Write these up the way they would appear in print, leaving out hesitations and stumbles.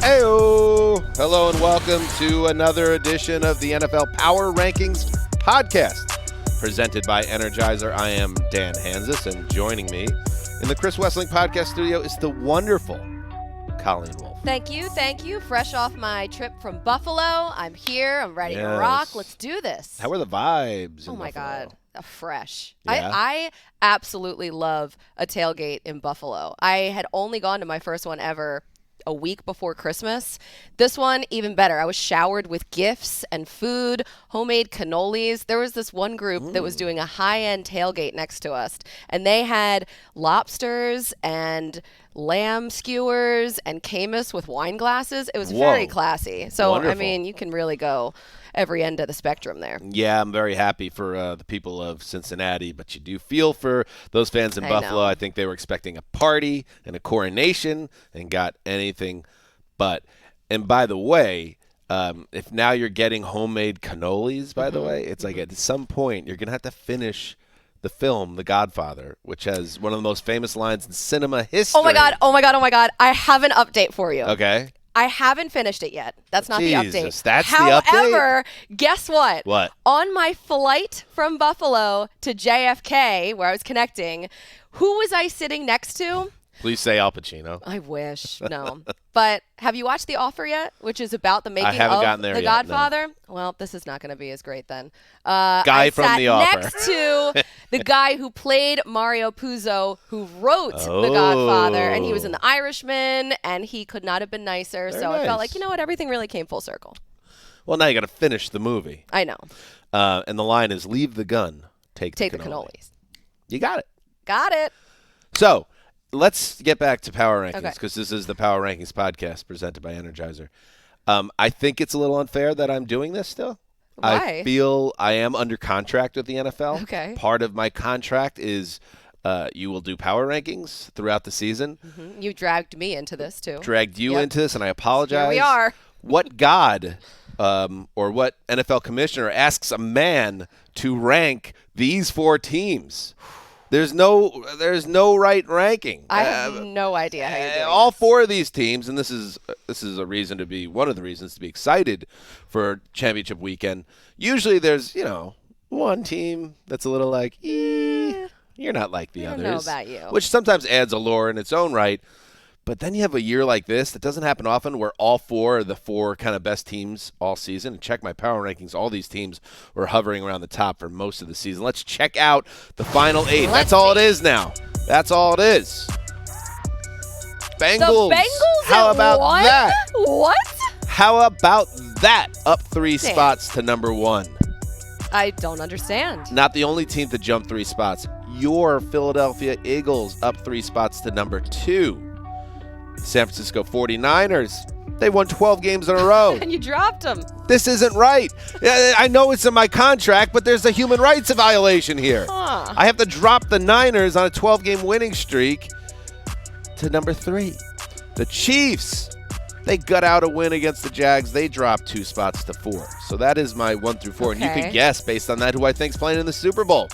Heyo! Hello and welcome to another edition of the NFL Power Rankings podcast, presented by Energizer. I am Dan Hanzus, and joining me in the Chris Wessling podcast studio is the wonderful Colleen Wolfe. Thank you. Fresh off my trip from Buffalo, I'm here. I'm ready to rock. Let's do this. How are the vibes in Oh my Buffalo? God. Fresh. Yeah? I absolutely love a tailgate in Buffalo. I had only gone to my first one ever a week before Christmas. This one, even better. I was showered with gifts and food, homemade cannolis. There was this one group that was doing a high-end tailgate next to us, and they had lobsters and lamb skewers and Camus with wine glasses. It was very classy. So, Wonderful. I mean, you can really go every end of the spectrum there. Yeah, I'm very happy for the people of Cincinnati, but you do feel for those fans in Buffalo. know. I think they were expecting a party and a coronation and got anything but. And by the way, if now you're getting homemade cannolis, by the way, it's like at some point you're going to have to finish the film The Godfather, which has one of the most famous lines in cinema history. Oh my God. I have an update for you. Okay. I haven't finished it yet. That's not the Jesus, update. that's the update? However, guess what? What? On my flight from Buffalo to JFK, where I was connecting, who was I sitting next to? Please say Al Pacino. I wish. No. But have you watched The Offer yet? Which is about the making haven't of gotten there The yet, no. Godfather? Well, this is not going to be as great then. Guy I from sat The Offer. next to the guy who played Mario Puzo, who wrote The Oh. Godfather, and he was in The Irishman, and he could not have been nicer. Very so I felt nice. like, you know what? Everything really came full circle. Well, now you got to finish the movie. I know. And the line is, leave the gun, take the cannoli. cannolis. You got it. Got it. So let's get back to Power Rankings, Okay. because this is the Power Rankings podcast presented by Energizer. I think it's a little unfair that I'm doing this still. Why? I feel I am under contract with the NFL. Okay. Part of my contract is you will do Power Rankings throughout the season. You dragged me into this, too. Dragged you Yep. into this, and I apologize. Here we are. What God or what NFL commissioner asks a man to rank these four teams? There's no right ranking. I have no idea how you're doing All this. four of these teams, and this is a reason to be one of the reasons to be excited for championship weekend. Usually, there's one team that's a little like, you're not like the I others, don't know about you. which sometimes adds allure in its own right. But then you have a year like this that doesn't happen often, where all four are the four kind of best teams all season. And check my power rankings. All these teams were hovering around the top for most of the season. Let's check out the final eight. That's all it is now. That's all it is. Bengals. The Bengals How at about one? that? What? How about that? Up 3 Damn. spots to number 1. I don't understand. Not the only team to jump 3 spots. Your Philadelphia Eagles up 3 spots to number 2. San Francisco 49ers, they won 12 games in a row. And you dropped them. This isn't right. I know it's in my contract, but there's a human rights violation here. Huh. I have to drop the Niners on a 12-game winning streak to number 3. The Chiefs, they gut out a win against the Jags. They dropped 2 spots to 4. So that is my 1 through 4. And you Okay. can guess based on that who I think's playing in the Super Bowl.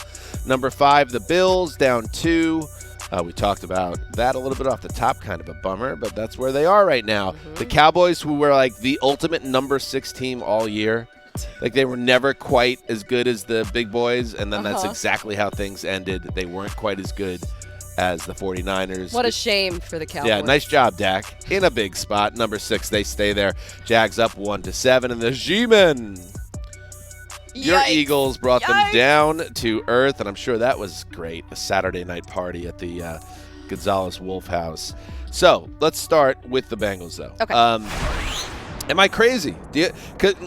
Number 5, the Bills, down 2. We talked about that a little bit off the top, kind of a bummer, but that's where they are right now. The Cowboys, who were like the ultimate number 6 team all year, like they were never quite as good as the big boys, and then that's exactly how things ended. They weren't quite as good as the 49ers. What a shame for the Cowboys. Yeah, nice job, Dak. In a big spot. Number 6, they stay there. Jags up 1-7, and the G-Men. Your Yikes. Eagles brought them Yikes. down to earth, and I'm sure that was great. A Saturday night party at the Gonzalez Wolf House. So let's start with the Bengals, though. Okay. Am I crazy? Hold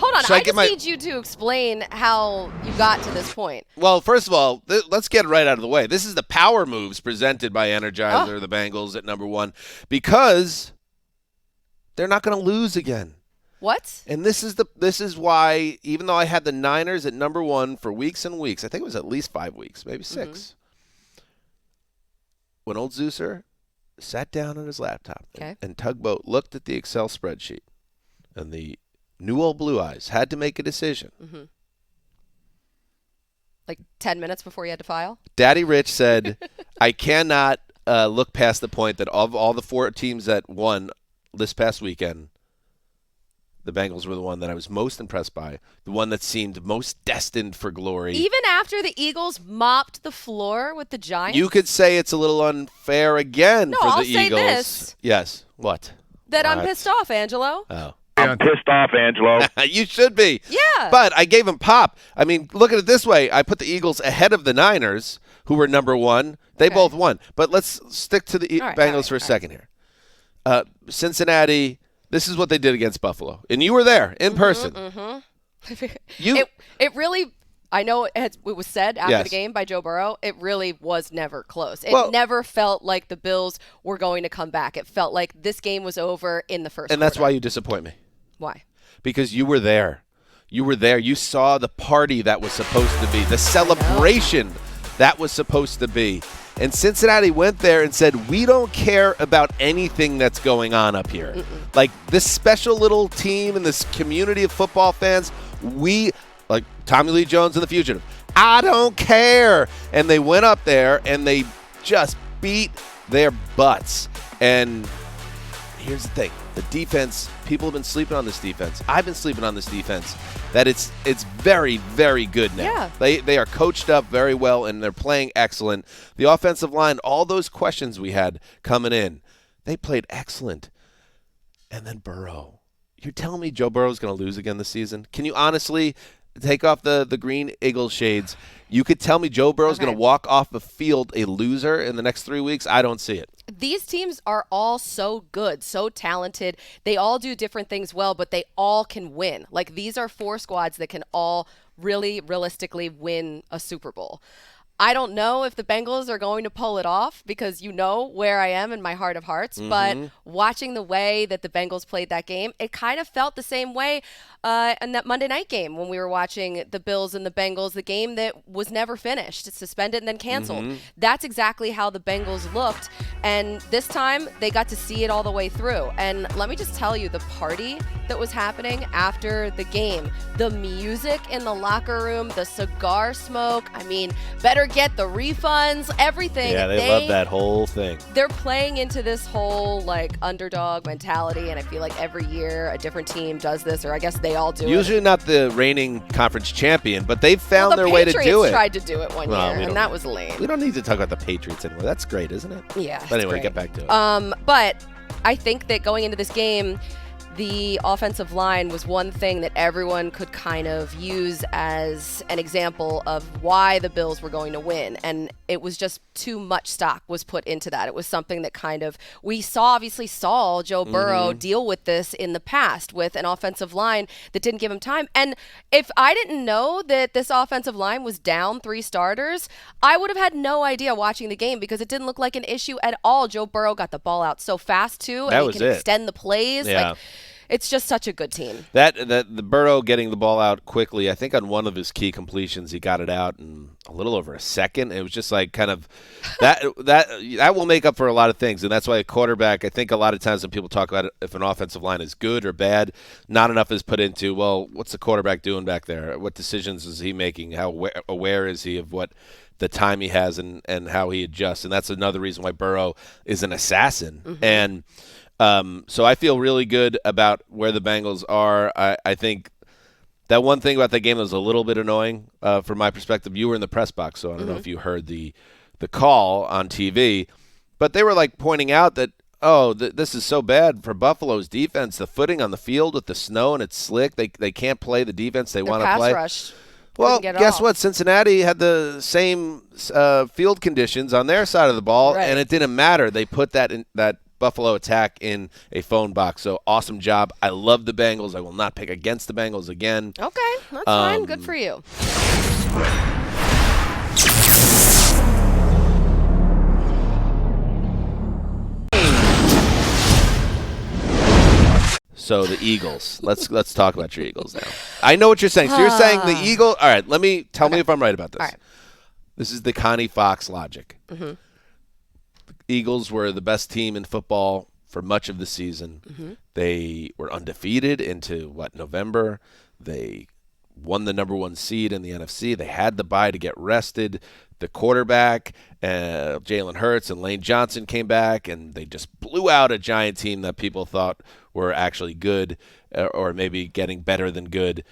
on. I just need you to explain how you got to this point. Well, first of all, let's get it right out of the way. This is the power moves presented by Energizer, the Bengals at number 1, because they're not going to lose again. What? And this is why, even though I had the Niners at number 1 for weeks and weeks, I think it was at least 5 weeks, maybe 6. When old Zeuser sat down on his laptop and Tugboat looked at the Excel spreadsheet, and the new old Blue Eyes had to make a decision. Like 10 minutes before you had to file? Daddy Rich said, I cannot look past the point that of all the 4 teams that won this past weekend, the Bengals were the one that I was most impressed by, the one that seemed most destined for glory. Even after the Eagles mopped the floor with the Giants? You could say it's a little unfair again for I'll the say Eagles. This. Yes. What? That I'm pissed off, Angelo. Oh. I'm pissed off, Angelo. You should be. Yeah. But I gave him pop. I mean, look at it this way. I put the Eagles ahead of the Niners, who were number one. They both won. But let's stick to the Bengals for a second here. Cincinnati, this is what they did against Buffalo. And you were there in person. It really, I know it was said after the game by Joe Burrow, it really was never close. It never felt like the Bills were going to come back. It felt like this game was over in the first And that's why you disappoint me. Why? Because you were there. You were there. You saw the party that was supposed to be, the celebration that was supposed to be. And Cincinnati went there and said, we don't care about anything that's going on up here. Like this special little team and this community of football fans, we, like Tommy Lee Jones and the Fugitive, I don't care. And they went up there and they just beat their butts. And here's the thing. The defense, people have been sleeping on this defense. I've been sleeping on this defense. That it's very, very good now. Yeah. They are coached up very well, and they're playing excellent. The offensive line, all those questions we had coming in, they played excellent. And then Burrow. You're telling me Joe Burrow's going to lose again this season? Can you honestly take off the Green Eagle shades? You could tell me Joe Burrow's going to walk off the field a loser in the next 3 weeks? I don't see it. These teams are all so good, so talented. They all do different things well, but they all can win. Like, these are 4 squads that can all really realistically win a Super Bowl. I don't know if the Bengals are going to pull it off because you know where I am in my heart of hearts. But watching the way that the Bengals played that game, it kind of felt the same way in that Monday night game when we were watching the Bills and the Bengals, the game that was never finished, suspended and then canceled. That's exactly how the Bengals looked. And this time they got to see it all the way through. And let me just tell you, the party that was happening after the game, the music in the locker room, the cigar smoke, I mean, better get the refunds, everything. Yeah, they love that whole thing. They're playing into this whole like underdog mentality, and I feel like every year a different team does this, or I guess they all do it. Usually not the reigning conference champion, but they've found their way to do it. The Patriots tried to do it one year, and that was lame. We don't need to talk about the Patriots anymore. That's great, isn't it? Yeah. But anyway, great. Get back to it. But I think that going into this game, the offensive line was one thing that everyone could kind of use as an example of why the Bills were going to win. And it was just too much stock was put into that. It was something that kind of, we obviously saw Joe Burrow deal with this in the past with an offensive line that didn't give him time. And if I didn't know that this offensive line was down 3 starters, I would have had no idea watching the game because it didn't look like an issue at all. Joe Burrow got the ball out so fast too, and he can extend the plays. Yeah. Like, it's just such a good team. That the Burrow getting the ball out quickly, I think on one of his key completions, he got it out in a little over a second. It was just like kind of that will make up for a lot of things, and that's why a quarterback, I think a lot of times when people talk about it, if an offensive line is good or bad, not enough is put into, well, what's the quarterback doing back there? What decisions is he making? How aware is he of what the time he has and how he adjusts? And that's another reason why Burrow is an assassin. And so I feel really good about where the Bengals are. I think that one thing about that game that was a little bit annoying from my perspective, you were in the press box, so I don't know if you heard the call on TV, but they were like pointing out that, this is so bad for Buffalo's defense, the footing on the field with the snow and it's slick. They can't play the defense they want to play. Rush. Well, guess what? Cincinnati had the same field conditions on their side of the ball, and it didn't matter. They put that Buffalo attack in a phone box. So awesome job. I love the Bengals. I will not pick against the Bengals again. Okay, that's fine. Good for you. So the Eagles. Let's talk about your Eagles now. I know what you're saying. So you're saying the Eagle. All right, tell me if I'm right about this. All right. This is the Connie Fox logic. Eagles were the best team in football for much of the season. They were undefeated into November. They won the number 1 seed in the NFC. They had the bye to get rested. The quarterback, Jalen Hurts and Lane Johnson came back, and they just blew out a Giant team that people thought were actually good or maybe getting better than good.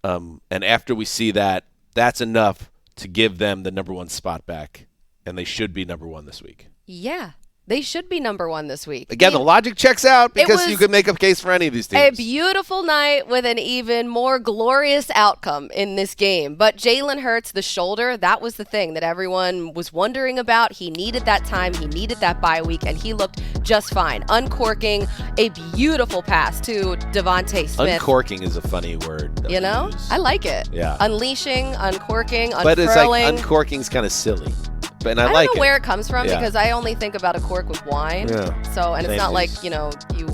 And after we see that, that's enough to give them the number 1 spot back, and they should be number 1 this week. Yeah. They should be number 1 this week. Again, the logic checks out because you could make a case for any of these teams. A beautiful night with an even more glorious outcome in this game. But Jalen Hurts, the shoulder, that was the thing that everyone was wondering about. He needed that time. He needed that bye week, and he looked just fine. Uncorking a beautiful pass to Devontae Smith. Uncorking is a funny word. You know? I like it. Yeah. Unleashing, uncorking, unfurling. But it's like uncorking's kind of silly. But, and I don't know where it comes from, Yeah. because I only think about a cork with wine. Yeah. So, and Same it's not like, piece.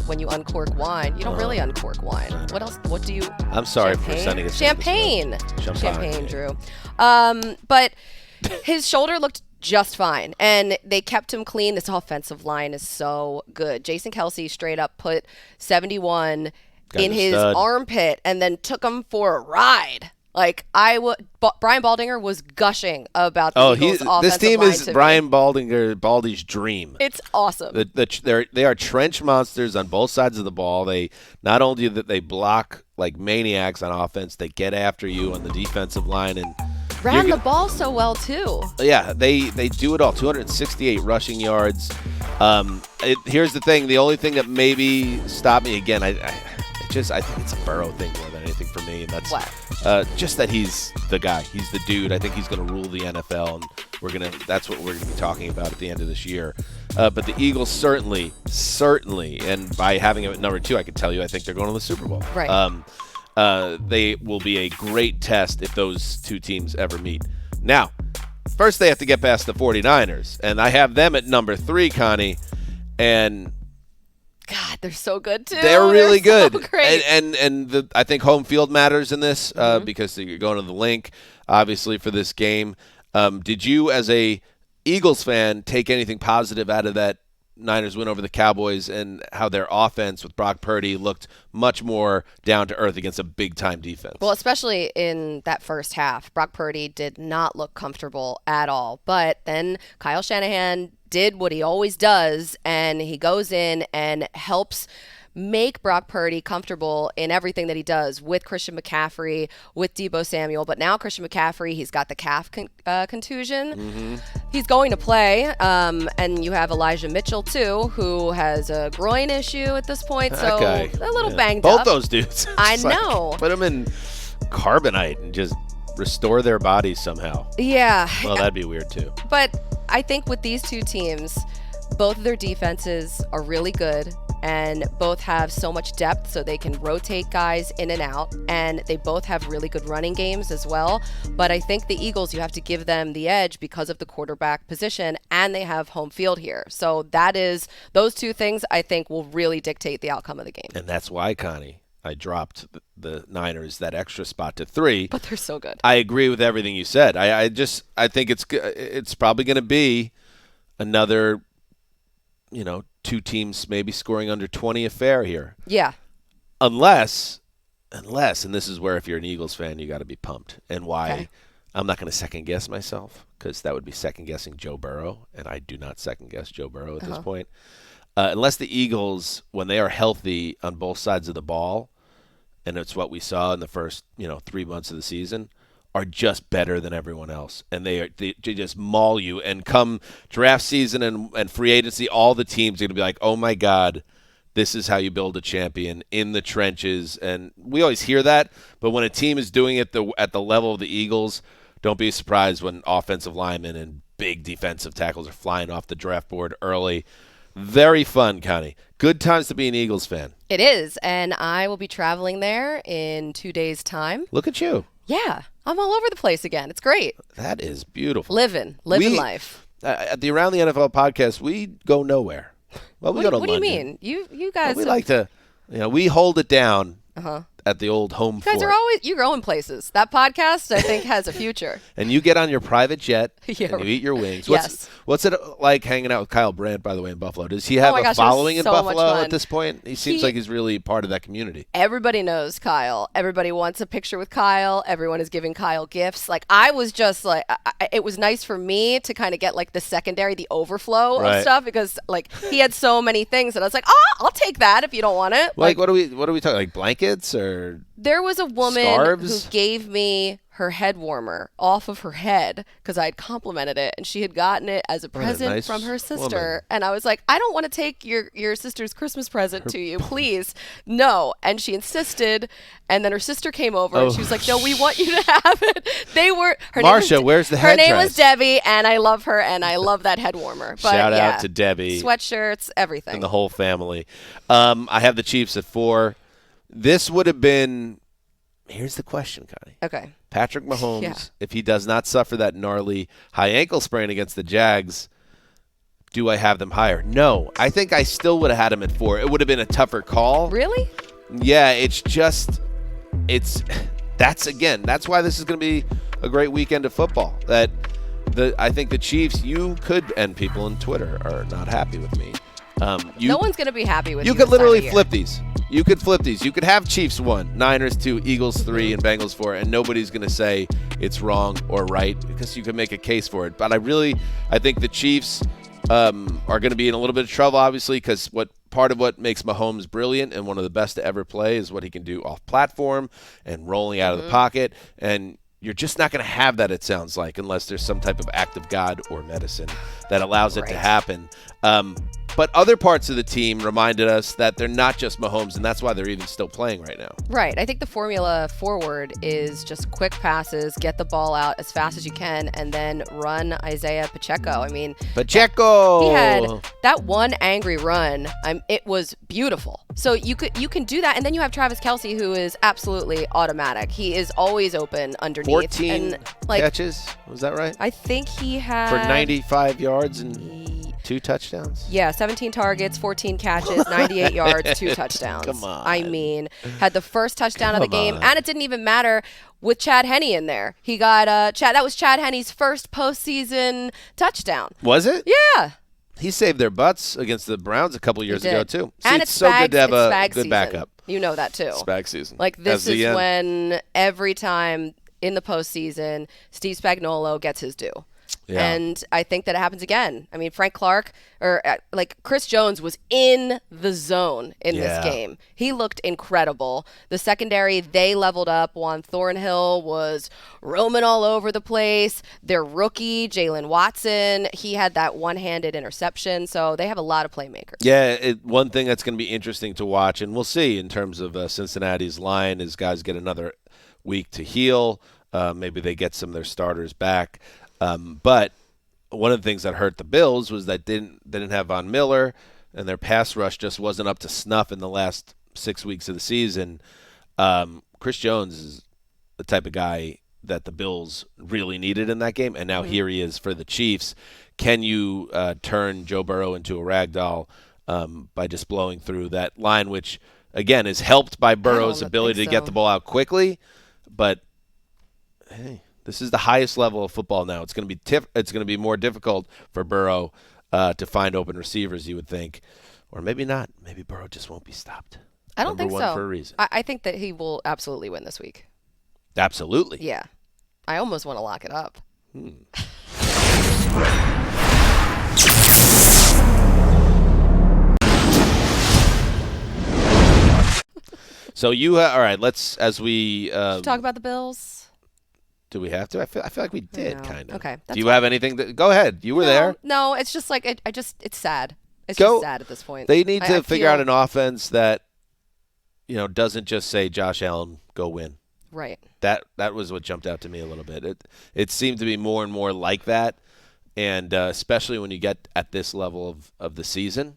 when you uncork wine, you don't really uncork wine. What else? What do you? I'm sorry Champagne? for sending us Champagne. Champagne, Drew. But his shoulder looked just fine, and they kept him clean. This offensive line is so good. Jason Kelce straight up put 71 in his stud. armpit and then took him for a ride. Like Brian Baldinger was gushing about the Eagles' offensive this team line is to me. Brian Baldy's dream. It's awesome. They are trench monsters on both sides of the ball. They not only that they block like maniacs on offense, they get after you on the defensive line and Ran the ball so well too. Yeah, they do it all. 268 rushing yards. Here's the thing. The only thing that maybe stopped me again, I think it's a Burrow thing more than anything for me, and that's just that he's the guy. He's the dude. I think he's going to rule the NFL, and that's what we're going to be talking about at the end of this year. But the Eagles certainly, and by having him at number 2, I can tell you I think they're going to the Super Bowl. Right. They will be a great test if those two teams ever meet. Now, first they have to get past the 49ers, and I have them at number 3, Connie, and God, they're so good too. they're really good. So great. And I think home field matters in this because you're going to the Link, obviously, for this game. Did you, as a Eagles fan, take anything positive out of that Niners win over the Cowboys and how their offense with Brock Purdy looked much more down to earth against a big-time defense? Well, especially in that first half, Brock Purdy did not look comfortable at all. But then Kyle Shanahan did what he always does, and he goes in and helps make Brock Purdy comfortable in everything that he does with Christian McCaffrey, with Deebo Samuel. But now Christian McCaffrey, he's got the calf contusion. Mm-hmm. He's going to play. And you have Elijah Mitchell, too, who has a groin issue at this point. So a little banged up. Both those dudes. I know. Put them in carbonite and just restore their bodies somehow. Yeah. Well, that'd be weird, too. But I think with these two teams, both of their defenses are really good. And both have so much depth, so they can rotate guys in and out. And they both have really good running games as well. But I think the Eagles, you have to give them the edge because of the quarterback position, and they have home field here. So those two things, I think, will really dictate the outcome of the game. And that's why, Connie, I dropped the Niners that extra spot to 3. But they're so good. I agree with everything you said. I think it's probably going to be another, two teams maybe scoring under 20 affair here. Yeah. Unless, and this is where if you're an Eagles fan, you got to be pumped. And why? Okay. I'm not going to second guess myself because that would be second guessing Joe Burrow, and I do not second guess Joe Burrow at this point. Unless the Eagles, when they are healthy on both sides of the ball, and it's what we saw in the first 3 months of the season, are just better than everyone else, and they just maul you. And come draft season and free agency, all the teams are going to be like, oh my God, this is how you build a champion, in the trenches. And we always hear that, but when a team is doing it at the level of the Eagles, don't be surprised when offensive linemen and big defensive tackles are flying off the draft board early. Very fun, Connie. Good times to be an Eagles fan. It is, and I will be traveling there in 2 days' time. Look at you. Yeah, I'm all over the place again. It's great. That is beautiful. Living life. At the Around the NFL podcast, we go nowhere. Well, we go to What do you London. mean? You guys? Well, we like to, we hold it down at the old home You guys fort. you're going places. That podcast, I think, has a future. And you get on your private jet Yeah. and you eat your wings. Yes. What's it like hanging out with Kyle Brandt, by the way, in Buffalo? Does he have my a gosh, it was following in so much Buffalo fun. at this point? He seems like he's really part of that community. Everybody knows Kyle. Everybody wants a picture with Kyle. Everyone is giving Kyle gifts. Like, I was just like, it was nice for me to kind of get like the secondary, the overflow Right. of stuff, because like he had so many things, and I was like, I'll take that if you don't want it. Like, what are we talking? Like blankets or There was a woman scarves? who gave me her head warmer off of her head because I had complimented it, and she had gotten it as a present nice from her sister. woman. And I was like, I don't want to take your sister's Christmas present to you, please. No. And she insisted, and then her sister came over and she was like, no, we want you to have it. They were her Marsha, name was, where's the her name was headdress? Debbie, and I love her, and I love that head warmer. But Shout yeah, out to Debbie sweatshirts, everything. and the whole family. I have the Chiefs at 4. This would have been. Here's the question, Connie. Okay. Patrick Mahomes, Yeah. if he does not suffer that gnarly high ankle sprain against the Jags, do I have them higher? No. I think I still would have had him at 4. It would have been a tougher call. Really? Yeah, that's why this is going to be a great weekend of football. I think the Chiefs, and people on Twitter are not happy with me. No one's going to be happy with you. You could this time of literally year. flip these. You could flip these. You could have Chiefs 1, Niners 2, Eagles 3, and Bengals 4, and nobody's going to say it's wrong or right because you can make a case for it. But I think the Chiefs are going to be in a little bit of trouble, obviously, because part of what makes Mahomes brilliant and one of the best to ever play is what he can do off platform and rolling out of the pocket. And you're just not going to have that, it sounds like, unless there's some type of act of God or medicine that allows it to Right. happen. But other parts of the team reminded us that they're not just Mahomes, and that's why they're even still playing right now. Right. I think the formula forward is just quick passes, get the ball out as fast as you can, and then run Isaiah Pacheco. I mean, Pacheco! he had that one angry run. It was beautiful. So you can do that, and then you have Travis Kelce, who is absolutely automatic. He is always open underneath. 14 and, like, catches, was that right? I think he had For 95 yards and 2 touchdowns? Yeah, 17 targets, 14 catches, 98 yards, 2 touchdowns. Come on. I mean, had the first touchdown of the Come game, on. and it didn't even matter with Chad Henne in there. He got that was Chad Henne's first postseason touchdown. Was it? Yeah. He saved their butts against the Browns a couple years He ago, did. too. And it's it's so Spags, good to have it's a Spag good season. backup. You know that too. Spag season. Like, this As the is when every time in the postseason, Steve Spagnuolo gets his due. Yeah. And I think that it happens again. I mean, Frank Clark Chris Jones was in the zone in Yeah. this game. He looked incredible. The secondary, they leveled up. Juan Thornhill was roaming all over the place. Their rookie, Jalen Watson, he had that one-handed interception. So they have a lot of playmakers. Yeah, one thing that's going to be interesting to watch, and we'll see in terms of Cincinnati's line, is guys get another week to heal. Maybe they get some of their starters back. But one of the things that hurt the Bills was that they didn't have Von Miller, and their pass rush just wasn't up to snuff in the last 6 weeks of the season. Chris Jones is the type of guy that the Bills really needed in that game, and now here he is for the Chiefs. Can you turn Joe Burrow into a ragdoll by just blowing through that line, which, again, is helped by Burrow's don't ability think to get so. the ball out quickly? But, hey, this is the highest level of football now. It's going to be more difficult for Burrow to find open receivers, you would think. Or maybe not. Maybe Burrow just won't be stopped. I don't think Number so. one for a reason. I think that he will absolutely win this week. Absolutely. Yeah. I almost want to lock it up. So all right, let's, as we Talk about the Bills. do we have to? I feel like we did, No. kind of. Okay, Do that's you have anything go ahead. You were there. No, it's just like it's sad. It's Go- just sad at this point. They need to I figure out feel- an offense that doesn't just say Josh Allen go win. Right. That was what jumped out to me a little bit. It seemed to be more and more like that, and especially when you get at this level of the season,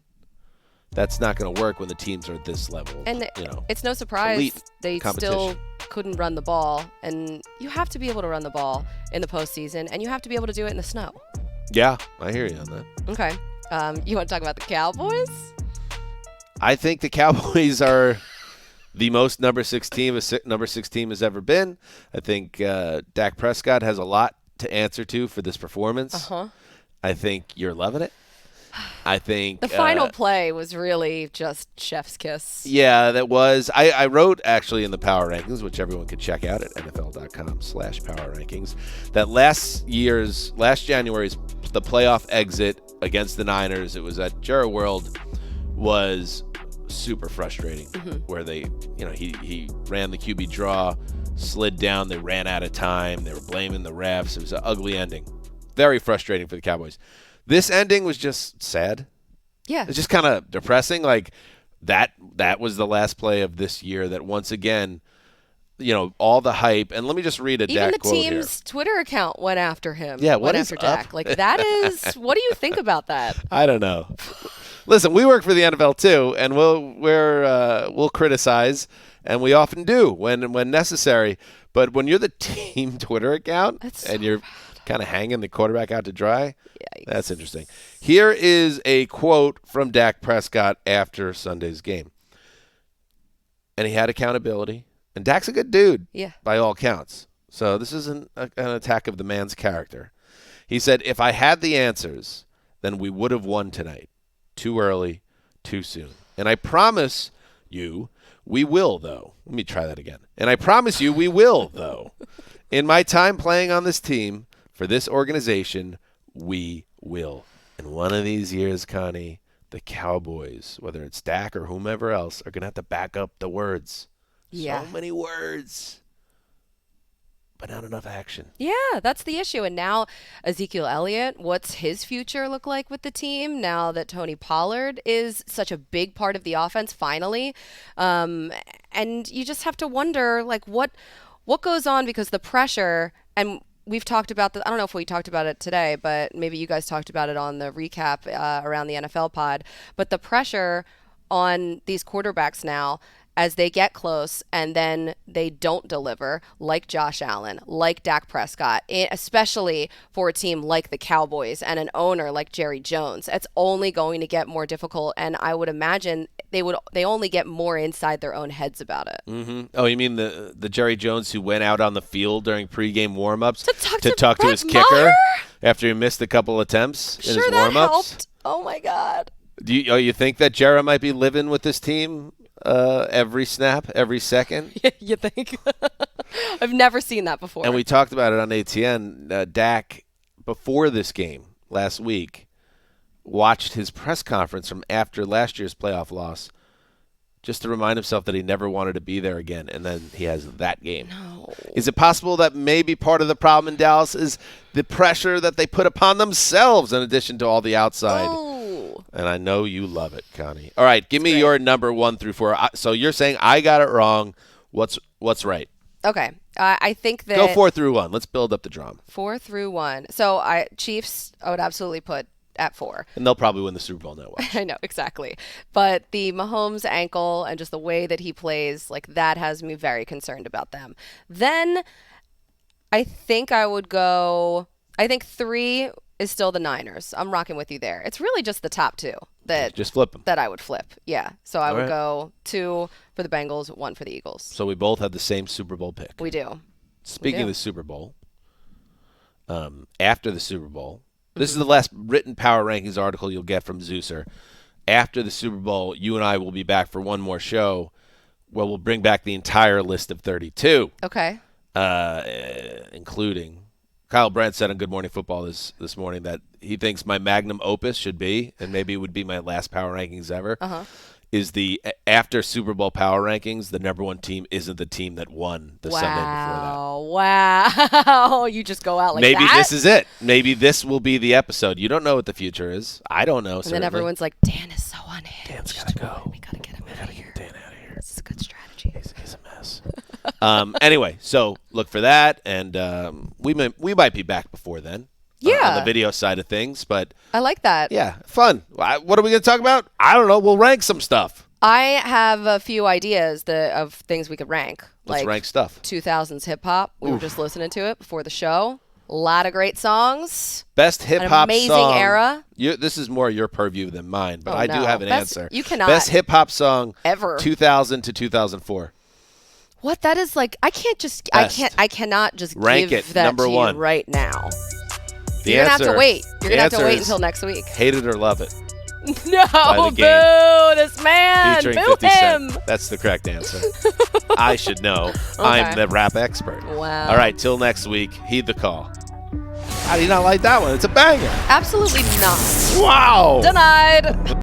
that's not going to work when the teams are at this level. And it's no surprise elite they competition. still couldn't run the ball, and you have to be able to run the ball in the postseason, and you have to be able to do it in the snow. Yeah, I hear you on that. Okay. You want to talk about the Cowboys? I think the Cowboys are the most number 6 team has ever been. I think Dak Prescott has a lot to answer to for this performance. Uh-huh. I think you're loving it. I think The final play was really just chef's kiss. Yeah, that was. I wrote actually in the power rankings, which everyone could check out at NFL.com/power rankings, that last January's the playoff exit against the Niners. It was at Jerry World, was super frustrating. Where they, he ran the QB draw, slid down, they ran out of time, they were blaming the refs. It was an ugly ending, very frustrating for the Cowboys. This ending was just sad. Yeah. It's just kind of depressing. Like that was the last play of this year that once again, all the hype. And let me just read a Even Dak the quote here. team's Twitter account went after him. Yeah, went what is after up? Dak. Like that is. What do you think about that? I don't know. Listen, we work for the NFL too, and we'll criticize, and we often do when necessary. But when you're the team Twitter account and you're kind of hanging the quarterback out to dry, Yikes. That's interesting. Here is a quote from Dak Prescott after Sunday's game. And he had accountability. And Dak's a good dude, by all counts. So this isn't an attack of the man's character. He said, if I had the answers, then we would have won tonight. Too early, too soon. And I promise you, we will, though. Let me try that again. And I promise you, we will, though. In my time playing on this team, for this organization, we will. And one of these years, Connie, the Cowboys, whether it's Dak or whomever else, are going to have to back up the words. Yeah. So many words, but not enough action. Yeah, that's the issue. And now Ezekiel Elliott, what's his future look like with the team now that Tony Pollard is such a big part of the offense finally? And you just have to wonder, like, what goes on, because the pressure, and we've talked about I don't know if we talked about it today, but maybe you guys talked about it on the recap around the NFL pod. But the pressure on these quarterbacks now as they get close and then they don't deliver, like Josh Allen, like Dak Prescott, especially for a team like the Cowboys and an owner like Jerry Jones. It's only going to get more difficult, and I would imagine they only get more inside their own heads about it. Mm-hmm. Oh, you mean the Jerry Jones who went out on the field during pregame warm-ups to talk to his Maher? kicker after he missed a couple attempts in his Sure, that warm-ups? helped. Oh my God. Do you think that Jerry might be living with this team every snap, every second? You think? I've never seen that before. And we talked about it on ATN. Dak, before this game last week, watched his press conference from after last year's playoff loss just to remind himself that he never wanted to be there again, and then he has that game. No. Is it possible that maybe part of the problem in Dallas is the pressure that they put upon themselves in addition to all the outside? Oh. And I know you love it, Connie. All right, give me your number 1 through 4. So you're saying I got it wrong. What's right? Okay. I think that Go 4 through 1. Let's build up the drama. 4 through 1. So Chiefs, I would absolutely put at 4. And they'll probably win the Super Bowl now. I know, exactly. But the Mahomes ankle and just the way that he plays, like, that has me very concerned about them. Then I think I would go, I think 3 is still the Niners. I'm rocking with you there. It's really just the top 2 that just flip them. that I would flip. Yeah. So I would right. go 2 for the Bengals, 1 for the Eagles. So we both had the same Super Bowl pick. We do. Speaking of the Super Bowl, after the Super Bowl, this is the last written Power Rankings article you'll get from Zeuser. After the Super Bowl, you and I will be back for one more show where we'll bring back the entire list of 32. Okay. Including Kyle Brandt said on Good Morning Football this morning that he thinks my magnum opus should be, and maybe it would be my last Power Rankings ever, is the after Super Bowl Power Rankings, the number 1 team isn't the team that won the Sunday before that. Wow. You just go out like Maybe that? this is it. Maybe this will be the episode. You don't know what the future is. I don't know, And certainly. then everyone's like, Dan is so unhinged. Dan's got to go. We got to get him out of here. Dan out of here. This is a good strategy. He's a mess. Anyway, so look for that, and we might be back before then. Yeah. On the video side of things, but I like that. yeah, fun. What are we going to talk about? I don't know. We'll rank some stuff. I have a few ideas of things we could rank. Let's like rank stuff. 2000s hip hop. We were just listening to it before the show. A lot of great songs. Best hip hop amazing song. era. This is more your purview than mine, but Oh, I do no. have an Best- answer. you cannot. Best hip hop song Ever. 2000 to 2004. What? That is like, I can't just, Best. I cannot just Rank give it, that number to one. you right now. The You're going to have answer- to wait. You're the going to have to answer wait is until next week. Hate It or Love It. No, The boo, Game. this man. Featuring Boo 50 him. Cent. That's the correct answer. I should know. I'm Okay. the rap expert. Wow. All right, till next week, heed the call. How do you not like that one? It's a banger. Absolutely not. Wow. Denied.